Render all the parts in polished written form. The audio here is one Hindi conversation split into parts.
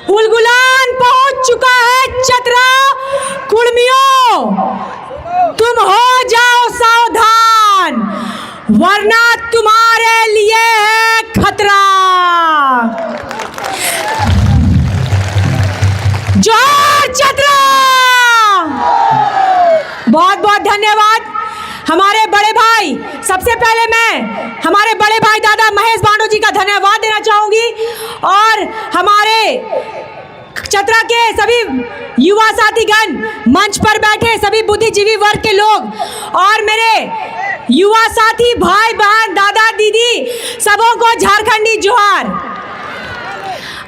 उलगुलान पहुंच चुका है चतरा कुर्मियों, तुम हो जाओ सावधान वरना तुम्हारे लिए है खतरा। जोहार चतरा। बहुत बहुत धन्यवाद हमारे बड़े भाई। सबसे पहले मैं हमारे बड़े भाई दादा महेश बांडो जी का धन्यवाद देना चाहूंगी और हमारे चतरा के सभी युवा साथीगण, मंच पर बैठे सभी बुद्धिजीवी वर्ग के लोग और मेरे युवा साथी भाई बहन दादा दीदी सबों को झारखंडी जोहार।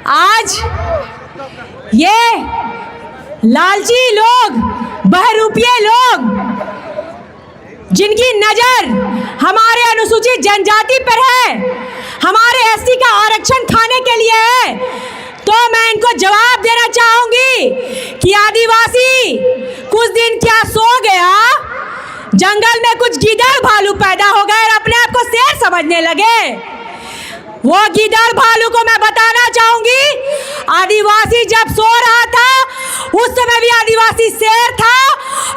आज ये लालची लोग, बहरूपिये लोग जिनकी नजर हमारे अनुसूचित जनजाति पर है, हमारे एससी का आरक्षण खाने के लिए है, तो मैं इनको जवाब देना चाहूंगी कि आदिवासी कुछ दिन क्या सो गया, जंगल में कुछ गीदड़ भालू पैदा हो गए और अपने आप को शेर समझने लगे। वो गीदड़ भालू को मैं बताना चाहूंगी, आदिवासी जब सो रहा था उस समय भी आदिवासी शेर था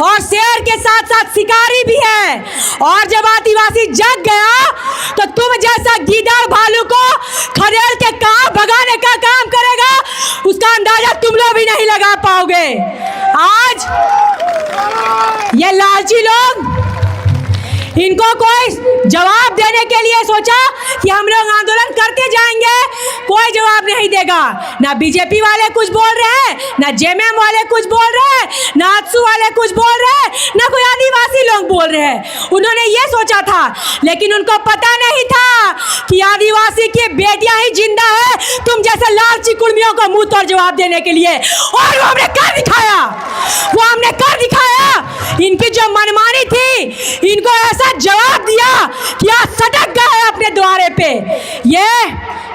और शेर के साथ साथ शिकारी भी है, और जब आदिवासी जग गया तो तुम जैसा गीदड़ भालू को खदेड़ के कहाँ भगाने का काम करेगा उसका अंदाजा तुम लोग भी नहीं लगा पाओगे। आज ये लालची लोग, इनको कोई जवाब देने के लिए सोचा कि हम लोग आंदोलन करते जाएंगे, कोई जवाब नहीं देगा। ना बीजेपी वाले कुछ बोल रहे हैं, ना जेएमएम वाले कुछ बोल रहे हैं, ना आजसू वाले कुछ बोल रहे हैं, ना कोई आदिवासी लोग बोल रहे हैं। उन्होंने ये सोचा था, लेकिन उनको पता नहीं था कि आदिवासी की बेटियां ही जिंदा है तुम जैसे लालची कुर्मियों को मुंह तोड़ जवाब देने के लिए, और वो हमने कर दिखाया, वो हमने कर दिखाया। इनकी जो मनमानी थी, इनको ऐसा जवाब दिया कि आज सटक गए अपने द्वारे पे। ये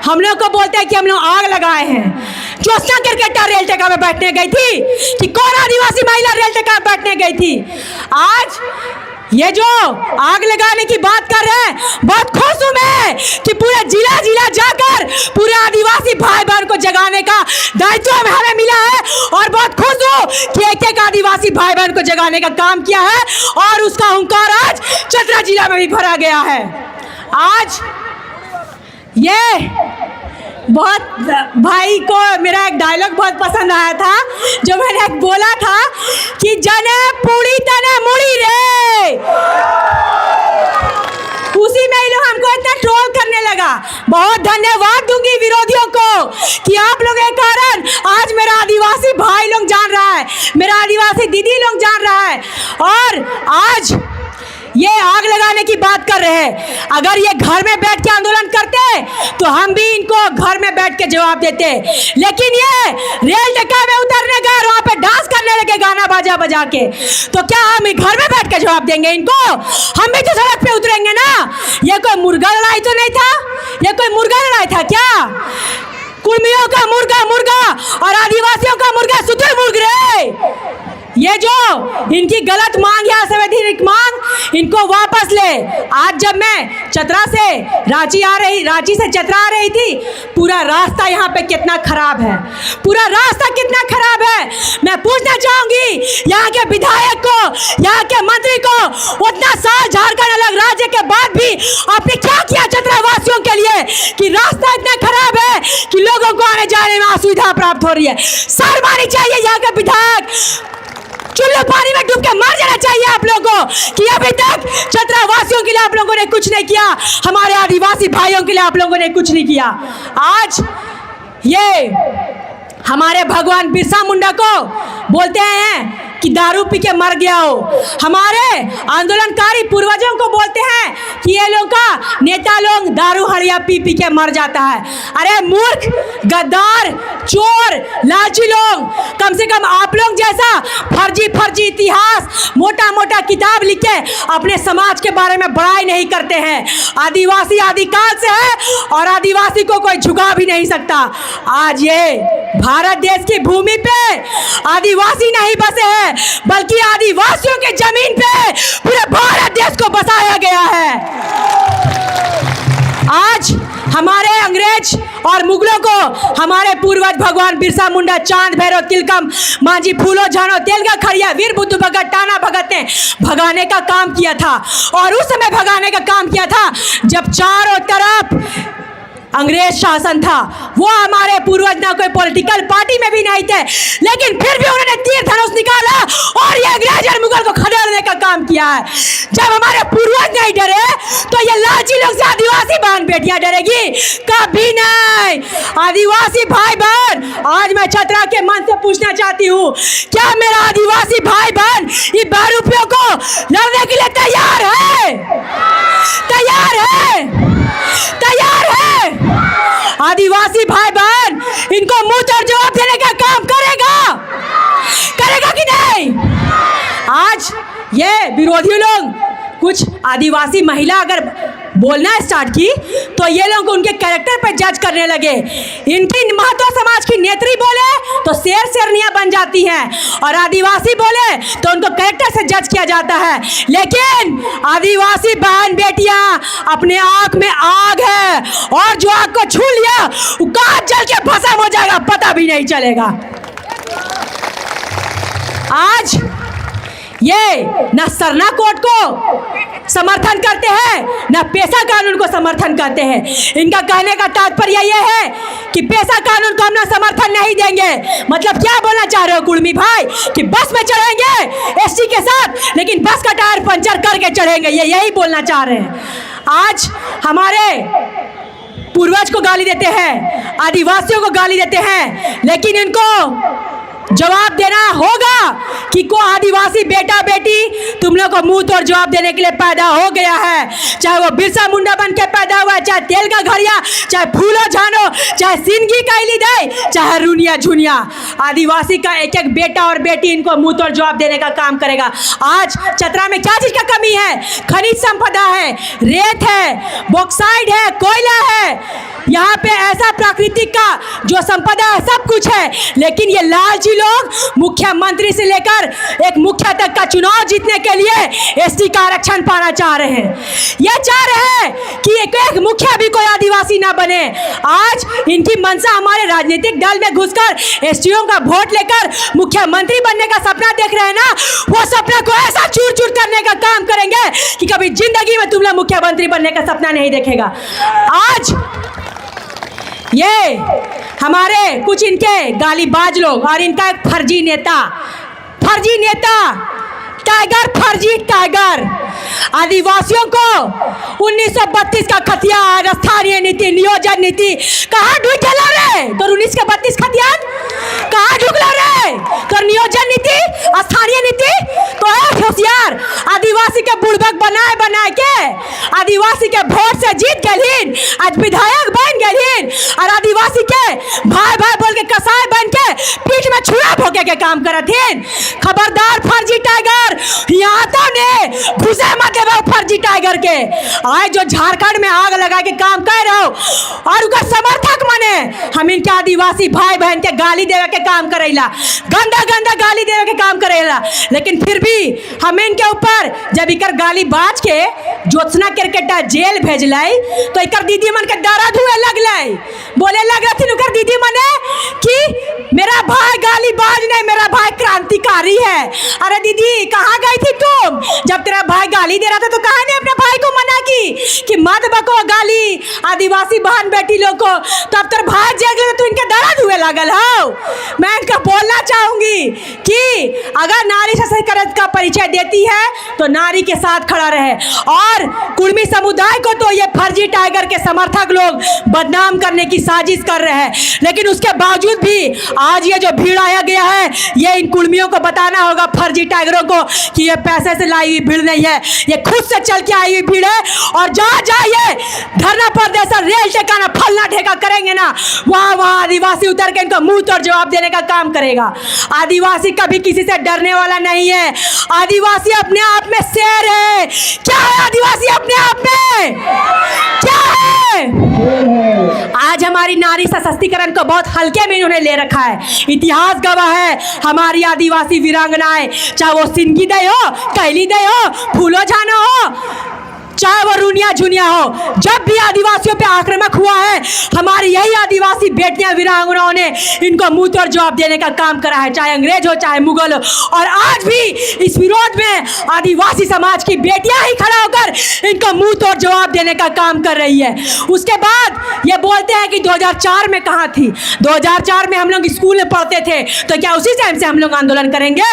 हम लोग को बोलते हैं कि हम लोग आग लगाए हैं। ज्योत्सना क्रिकेटर रेल टेका में बैठने गई थी कि कौन आदिवासी महिला रेल टेका में बैठने गई थी। आज ये जो आग लगाने की बात कर रहे हैं, बहुत खुश हूं मैं कि पूरे जिला जिला जाकर पूरे आदिवासी भाई बहन को जगाने का दायित्व हमें मिला है, और बहुत खुश हूं कि एक एक आदिवासी भाई बहन को जगाने का काम किया है और उसका हुंकार आज चतरा जिला में भी भरा गया है। आज ये बहुत भाई को मेरा एक डायलॉग बहुत पसंद आया था, जो मैंने एक बोला था कि जने पूरी तने मुड़ी रे, उसी में ही लोग हमको इतना ट्रोल करने लगा। बहुत धन्यवाद दूंगी विरोधियों को कि आप लोगों के कारण आज मेरा आदिवासी भाई लोग जान रहा है, मेरा आदिवासी दीदी लोग जान रहा है, और आज ये आग लगाने की बात कर रहे हैं। अगर ये घर में बैठ के आंदोलन करते तो हम भी इनको घर में बैठ के जवाब देते, लेकिन ये रेल टेका में उतरने गए, वहाँ पे डांस करने लगे गाना बाजा बजा के, तो क्या हम घर में बैठ के जवाब देंगे इनको? हम भी तो सड़क पे उतरेंगे ना। ये कोई मुर्गा लड़ाई तो नहीं था, ये कोई मुर्गा लड़ाई था क्या? कुर्मियों का मुर्गा मुर्गा और आदिवासियों का मुर्गा शुतुरमुर्ग रे। ये जो इनकी गलत मांग है, असंवैधानिक मांग, इनको वापस ले। आज जब मैं चतरा से रांची से चतरा आ रही थी, पूरा रास्ता यहाँ पे कितना खराब है, पूरा रास्ता कितना खराब है। मैं पूछना चाहूंगी यहाँ के विधायक को, यहाँ के मंत्री को, उतना साल झारखंड अलग राज्य के बाद भी आपने क्या किया चतरा वासियों के लिए कि रास्ता इतना खराब है कि लोगों को आने जाने में असुविधा प्राप्त हो रही है। शर्म आनी चाहिए यहाँ के विधायक, चुल्लू पानी में डूब के मर जाना चाहिए आप लोगों को कि अभी तक चतरा वासियों के लिए आप लोगों ने कुछ नहीं किया, हमारे आदिवासी भाइयों के लिए आप लोगों ने कुछ नहीं किया। आज ये हमारे भगवान बिरसा मुंडा को बोलते हैं कि दारू पी के मर गया हो, हमारे आंदोलनकारी पूर्वजों को बोलते हैं कि ये लोग का नेता लोग दारू हड़िया पी पी के मर जाता है। अरे मूर्ख, गद्दार, चोर, लालची लोग, कम से कम आप लोग जैसा फर्जी फर्जी इतिहास मोटा मोटा किताब लिख के अपने समाज के बारे में बड़ाई नहीं करते हैं। आदिवासी आदिकाल से है और आदिवासी को कोई झुका भी नहीं सकता। आज ये भारत देश की भूमि पे आदिवासी नहीं बसे हैं, बल्कि आदिवासियों के जमीन पे पूरे भारत देश को बसाया गया है। आज हमारे अंग्रेज और मुगलों को हमारे पूर्वज भगवान बिरसा मुंडा, चांद भैरव, तिलकम मांझी, फूलो झानो, तेलगा खड़िया, वीर बुद्धू भगत, टाना भगत ने भगाने का काम किया था। और उस समय भगाने का काम किया था जब चारों तरफ अंग्रेज शासन था। वो हमारे पूर्वज ना कोई पॉलिटिकल पार्टी में भी नहीं थे, लेकिन फिर भी उन्होंने तीर धनुष निकाला और ये अंग्रेज और मुगल को खदेड़ने का काम किया है। जब हमारे पूर्वज नहीं डरे तो ये लालची लोग से आदिवासी बहन बेटियां डरेगी? कभी नहीं। आदिवासी भाई बहन, आज मैं चतरा के मन से पूछना चाहती हूँ, क्या मेरा आदिवासी भाई बहन ये बहरूपियों को लड़ने के लिए तैयार है? तैयार है? तैयार है? आदिवासी भाई बहन इनको मुंह तोड़ जवाब देने का काम करेगा? करेगा कि नहीं? आज ये विरोधी लोग, कुछ आदिवासी महिला अगर बोलना स्टार्ट की तो ये लोग उनके कैरेक्टर पर जज करने लगे। इनकी महतो समाज की नेत्री बोले तो शेर शेरनियां बन जाती हैं, और आदिवासी बोले तो उनको कैरेक्टर से जज किया जाता है। लेकिन आदिवासी बहन बेटियां अपने आंख में आग है, और जो आग को छू लिया वो कहां जल के भस्म हो जाएगा पता भी नहीं चलेगा। आज ये न सरना कोर्ट को समर्थन करते हैं न पेशा कानून को समर्थन करते हैं। इनका कहने का तात्पर्य ये है कि पेशा कानून को हम ना समर्थन नहीं देंगे। मतलब क्या बोलना चाह रहे हो कुर्मी भाई, कि बस में चढ़ेंगे एसटी के साथ, लेकिन बस का टायर पंचर करके चढ़ेंगे, ये यही बोलना चाह रहे हैं। आज हमारे पूर्वज को गाली देते हैं, आदिवासियों को गाली देते हैं, लेकिन इनको जवाब देना होगा कि को आदिवासी बेटा बेटी तुम लोग को मुंह तोड़ जवाब देने के लिए पैदा हो गया है। चाहे वो बिरसा मुंडा बन के पैदा हुआ है, चाहे तेलगा घड़िया, चाहे फूलो झानो, चाहे सिंगी कैली दे, चाहे रुनिया झुनिया, आदिवासी का एक एक बेटा और बेटी इनको मुंह तोड़ जवाब देने का काम करेगा। आज चतरा में क्या चीज का कमी है? खनिज संपदा है, रेत है, बॉक्साइड है, कोयला है, यहाँ पे ऐसा प्राकृतिक का जो संपदा है सब कुछ है। लेकिन ये लालची लोग मुख्यमंत्री से लेकर एक मुखिया तक का चुनाव जीतने के लिए एसटी का आरक्षण पाना चाह रहे हैं। ये चाह रहे हैं कि एक मुखिया भी कोई आदिवासी ना बने। आज इनकी मंशा हमारे राजनीतिक दल में घुसकर एसटीओ का वोट लेकर मुख्यमंत्री बनने का सपना देख रहे हैं ना, वो सपना को ऐसा चूर चूर करने का काम करेंगे कि कभी जिंदगी में तुम लोग मुख्यमंत्री बनने का सपना नहीं देखेगा। आज ये हमारे कुछ इनके गालीबाज लोग और इनका एक फर्जी नेता टाइगर, फर्जी टाइगर, आदिवासियों को 1932 का खतियान, स्थानीय नीति, नियोजन नीति कहाँ ढूंढला रे? तो 19 का 32 खतियान कहाँ ढूंढला रे? तो नियोजन नीति, स्थानीय नीति तो है होशियार। आदिवासी के बुड़बक बनाए के आदिवासी के वोट से जीत गलीन, आज विधायक बन गलीन, और आदिवासी के भाई भाई बोल के कसाई बन के पीठ में छुरा भोगे के काम करत हैं। खबरदार फर्जी टाइगर, यहाँ तो ने घुसे मत देवे फर्जी टाइगर के। आज जो झारखंड में आग लगा के काम कर रहे हो और उनका समर्थक माने हम इनके आदिवासी भाई बहन के गाली देवे के काम करेला, गंदा गंदा गाली देवे के काम करेला, लेकिन फिर भी हम इनके ऊपर जब इकर गाली बाज के ज्योत्सना क्रिकेटा जेल भेजलाई तो इकर दीदी मन के दर्द हुए लगलाई। बोले लग रही उनकर दीदी मने कि मेरा भाई गाली बाज नहीं, मेरा भाई क्रांतिकारी है। अरे दीदी कहाँ गई थी तुम? जब तेरा भाई गाली दे रहा था तो कहा ने अपने भाई को मना की कि मत बको गाली आदिवासी बहन बेटी लोग को, तो अब तेरा भाई जेल गए तो इनके दर्द हुए लगल हो। मैं इनका बोलना चाहूंगी कि अगर नारी सशक्तिकरण का परिचय देती है तो नारी के साथ खड़ा रहे, और कुर्मी समुदाय को तो ये फर्जी टाइगर के समर्थक लोग बदनाम करने की साजिश कर रहे हैं। लेकिन उसके बावजूद भी आज ये जो भीड़ आया गया है, ये इन कुर्मियों को बताना होगा फर्जी टाइगरों को कि ये पैसे से लाई हुई भीड़ नहीं है, ये खुद से चल के आई हुई भीड़ है। और जहाँ जहाँ ये धरना प्रदर्शन, रेल ठेकाना, फलना ठेका करेंगे ना, वहाँ वहाँ आदिवासी उतर के इनको मुंह तोड़ जवाब देने का काम करेगा। आदिवासी कभी किसी से डरने वाला नहीं है। आदिवासी अपने आप में शेर है। क्या है आदिवासी अपने आप में? क्या है? आज हमारी नारी सशक्तिकरण को बहुत हल्के में इन्होंने ले रखा है। इतिहास गवाह है, हमारी आदिवासी वीरांगनाएं, चाहे वो सिंगी दे हो, कैली दे हो, फूलो झानो हो, चाहे वो रूनिया झुनिया हो, जब भी आदिवासियों पे आक्रामक हुआ है, हमारी यही आदिवासी बेटियां वीरांगनाओं ने इनको मुंह तोड़ जवाब देने का काम करा है, चाहे अंग्रेज हो चाहे मुगल हो। और आज भी इस विरोध में आदिवासी समाज की बेटियां ही खड़ा होकर इनको मुंह तोड़ जवाब देने का काम कर रही है। उसके बाद ये बोलते हैं कि 2004 में कहाँ थी? 2004 में हम लोग स्कूल में पढ़ते थे, तो क्या उसी टाइम से हम लोग आंदोलन करेंगे?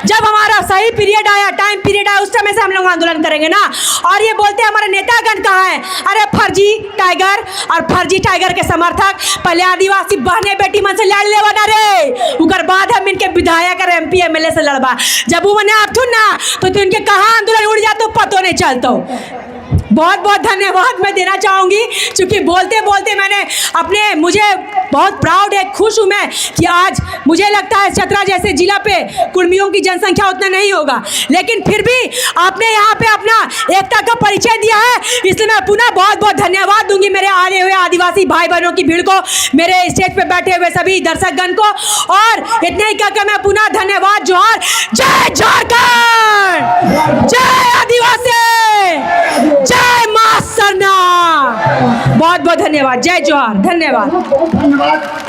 जब हमारा सही पीरियड आया, टाइम पीरियड आया, उस समय से हम लोग आंदोलन करेंगे ना। और ये बोलते हैं हमारे नेतागण कहाँ है? अरे फर्जी टाइगर और फर्जी टाइगर के समर्थक पहले आदिवासी बहने बेटी मन से लड़ लेवा ना रे, उकर बाद हम इनके विधायक और MP MLA से लड़बा। जब वो मने आप थुन ना तो इनके कहाँ आंदोलन उड़ जाते पतो नहीं चलता। बहुत बहुत धन्यवाद मैं देना चाहूँगी, क्योंकि बोलते बोलते मैंने मुझे बहुत प्राउड है, खुश हूँ मैं कि आज मुझे लगता है चतरा जैसे जिला पे कुर्मियों की जनसंख्या उतना नहीं होगा, लेकिन फिर भी आपने यहाँ पे अपना एकता का परिचय दिया है, इसलिए मैं पुनः बहुत बहुत धन्यवाद दूंगी मेरे आए हुए आदिवासी भाई बहनों की भीड़ को, मेरे स्टेज पे बैठे हुए सभी दर्शकगण को। और इतने ही कहकर मैं पुनः धन्यवाद, जोहार, जय झारखंड, जय आदिवासी, जय मां सरना। बहुत बहुत धन्यवाद, जय जोहार, धन्यवाद।